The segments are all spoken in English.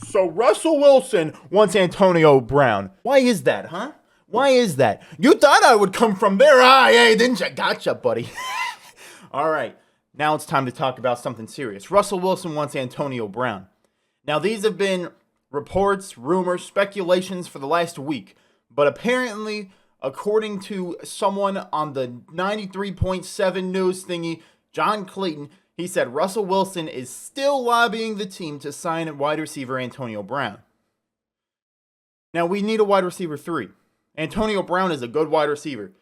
So Russell Wilson wants Antonio Brown. Why is that, huh? Why is that? You thought I would come from there. Yeah, didn't you? Gotcha, buddy. All right. Now it's time to talk about something serious. Russell Wilson wants Antonio Brown. Now, these have been reports, rumors, speculations for the last week. But apparently, according to someone on the 93.7 news thingy, John Clayton, he said Russell Wilson is still lobbying the team to sign wide receiver Antonio Brown. Now, we need a wide receiver 3. Antonio Brown is a good wide receiver.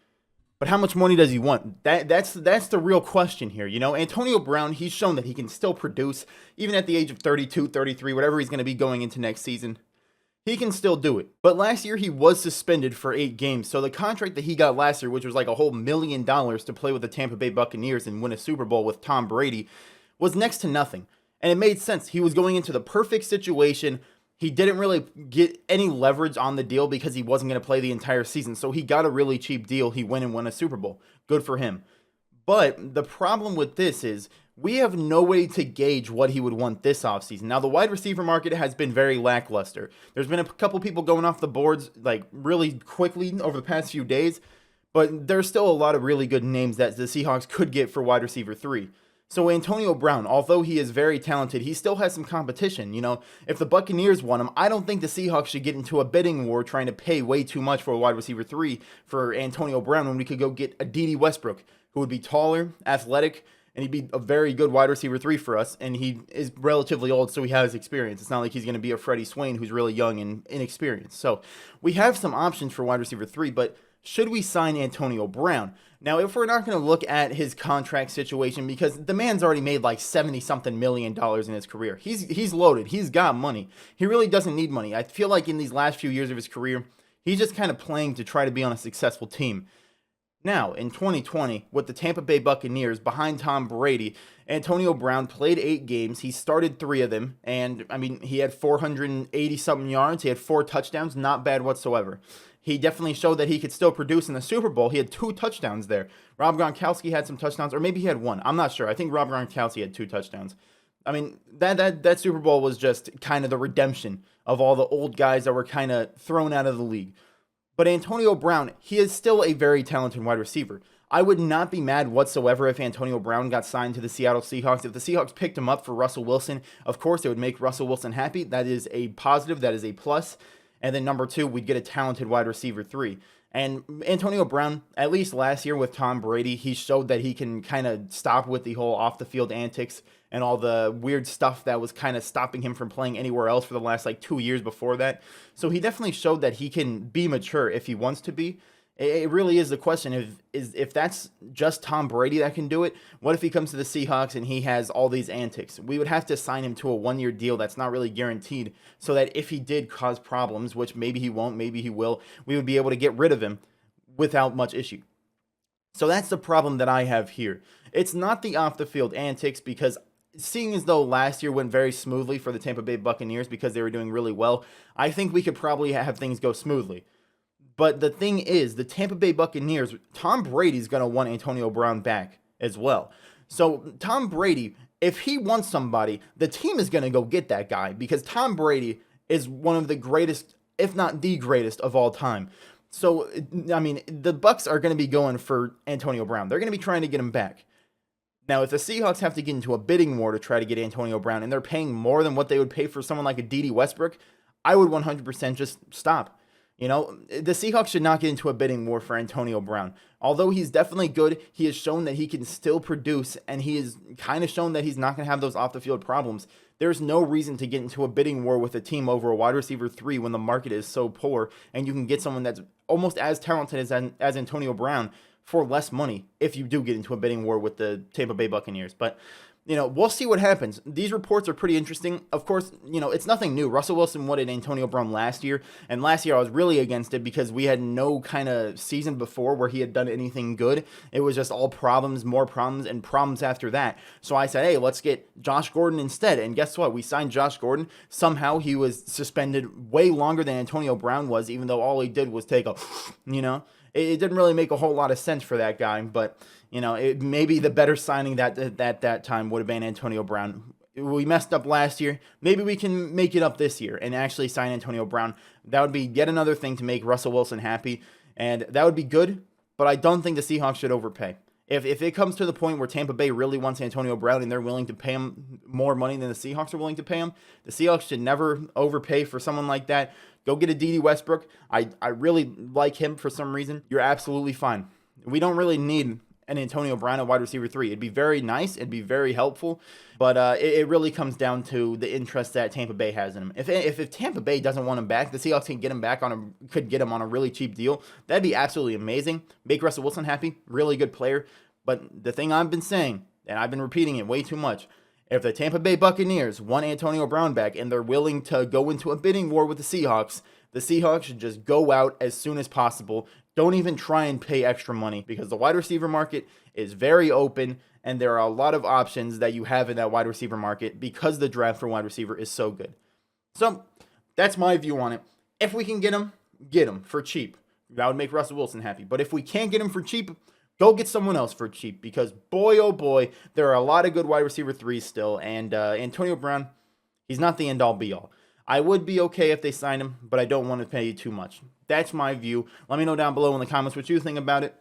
But how much money does he want? That's the real question here. You know, Antonio Brown, he's shown that he can still produce, even at the age of 32, 33, whatever he's going to be going into next season. He can still do it. But last year, he was suspended for 8 games. So the contract that he got last year, which was like a whole $1 million to play with the Tampa Bay Buccaneers and win a Super Bowl with Tom Brady, was next to nothing. And it made sense. He was going into the perfect situation. He didn't really get any leverage on the deal because he wasn't going to play the entire season. So he got a really cheap deal. He went and won a Super Bowl. Good for him. But the problem with this is we have no way to gauge what he would want this offseason. Now, the wide receiver market has been very lackluster. There's been a couple people going off the boards like really quickly over the past few days. But there's still a lot of really good names that the Seahawks could get for wide receiver 3. So Antonio Brown, although he is very talented, he still has some competition. You know, if the Buccaneers want him, I don't think the Seahawks should get into a bidding war trying to pay way too much for a wide receiver 3 for Antonio Brown when we could go get a D.D. Westbrook, who would be taller, athletic, and he'd be a very good wide receiver 3 for us. And he is relatively old, so he has experience. It's not like he's going to be a Freddie Swain who's really young and inexperienced. So we have some options for wide receiver 3, but should we sign Antonio Brown? Now, if we're not going to look at his contract situation, because the man's already made like $70-something million in his career. He's loaded. He's got money. He really doesn't need money. I feel like in these last few years of his career, he's just kind of playing to try to be on a successful team. Now, in 2020, with the Tampa Bay Buccaneers behind Tom Brady, Antonio Brown played 8 games. He started 3 of them, and I mean, he had 480-something yards. He had 4 touchdowns. Not bad whatsoever. He definitely showed that he could still produce in the Super Bowl. He had 2 touchdowns there. Rob Gronkowski had some touchdowns, or maybe he had 1. I'm not sure. I think Rob Gronkowski had 2 touchdowns. I mean, that Super Bowl was just kind of the redemption of all the old guys that were kind of thrown out of the league. But Antonio Brown, he is still a very talented wide receiver. I would not be mad whatsoever if Antonio Brown got signed to the Seattle Seahawks. If the Seahawks picked him up for Russell Wilson, of course, it would make Russell Wilson happy. That is a positive. That is a plus. And then number 2, we'd get a talented wide receiver 3. And Antonio Brown, at least last year with Tom Brady, he showed that he can kind of stop with the whole off-the-field antics and all the weird stuff that was kind of stopping him from playing anywhere else for the last like 2 years before that. So he definitely showed that he can be mature if he wants to be. It really is the question if that's just Tom Brady that can do it. What if he comes to the Seahawks and he has all these antics? We would have to sign him to a 1-year deal that's not really guaranteed, so that if he did cause problems, which maybe he won't, maybe he will, we would be able to get rid of him without much issue. So that's the problem that I have here. It's not the off-the-field antics, because seeing as though last year went very smoothly for the Tampa Bay Buccaneers because they were doing really well, I think we could probably have things go smoothly. But the thing is, the Tampa Bay Buccaneers, Tom Brady's going to want Antonio Brown back as well. So Tom Brady, if he wants somebody, the team is going to go get that guy, because Tom Brady is one of the greatest, if not the greatest of all time. So, I mean, the Bucs are going to be going for Antonio Brown. They're going to be trying to get him back. Now, if the Seahawks have to get into a bidding war to try to get Antonio Brown, and they're paying more than what they would pay for someone like a D.D. Westbrook, I would 100% just stop. You know, the Seahawks should not get into a bidding war for Antonio Brown. Although he's definitely good, he has shown that he can still produce, and he has kind of shown that he's not going to have those off-the-field problems. There's no reason to get into a bidding war with a team over a wide receiver 3 when the market is so poor, and you can get someone that's almost as talented as Antonio Brown for less money if you do get into a bidding war with the Tampa Bay Buccaneers. But you know, we'll see what happens. These reports are pretty interesting. Of course, you know, it's nothing new. Russell Wilson wanted Antonio Brown last year, and last year I was really against it because we had no kind of season before where he had done anything good. It was just all problems, more problems, and problems after that. So I said, hey, let's get Josh Gordon instead. And guess what? We signed Josh Gordon. Somehow he was suspended way longer than Antonio Brown was, even though all he did was take a, you know. It didn't really make a whole lot of sense for that guy, but you know, maybe the better signing that time would have been Antonio Brown. We messed up last year. Maybe we can make it up this year and actually sign Antonio Brown. That would be yet another thing to make Russell Wilson happy, and that would be good, but I don't think the Seahawks should overpay. If it comes to the point where Tampa Bay really wants Antonio Brown and they're willing to pay him more money than the Seahawks are willing to pay him, the Seahawks should never overpay for someone like that. Go get a D.D. Westbrook. I really like him for some reason. You're absolutely fine. We don't really need an Antonio Brown at wide receiver 3. It'd be very nice. It'd be very helpful. But it really comes down to the interest that Tampa Bay has in him. If Tampa Bay doesn't want him back, the Seahawks can get him back could get him on a really cheap deal. That'd be absolutely amazing. Make Russell Wilson happy. Really good player. But the thing I've been saying, and I've been repeating it way too much, if the Tampa Bay Buccaneers want Antonio Brown back and they're willing to go into a bidding war with the Seahawks should just go out as soon as possible. Don't even try and pay extra money because the wide receiver market is very open and there are a lot of options that you have in that wide receiver market because the draft for wide receiver is so good. So that's my view on it. If we can get him for cheap. That would make Russell Wilson happy. But if we can't get him for cheap, go get someone else for cheap because boy, oh boy, there are a lot of good wide receiver 3s still. And Antonio Brown, he's not the end-all be-all. I would be okay if they signed him, but I don't want to pay you too much. That's my view. Let me know down below in the comments what you think about it.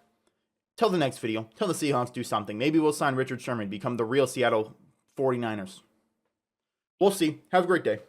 Till the next video, till the Seahawks do something. Maybe we'll sign Richard Sherman, become the real Seattle 49ers. We'll see. Have a great day.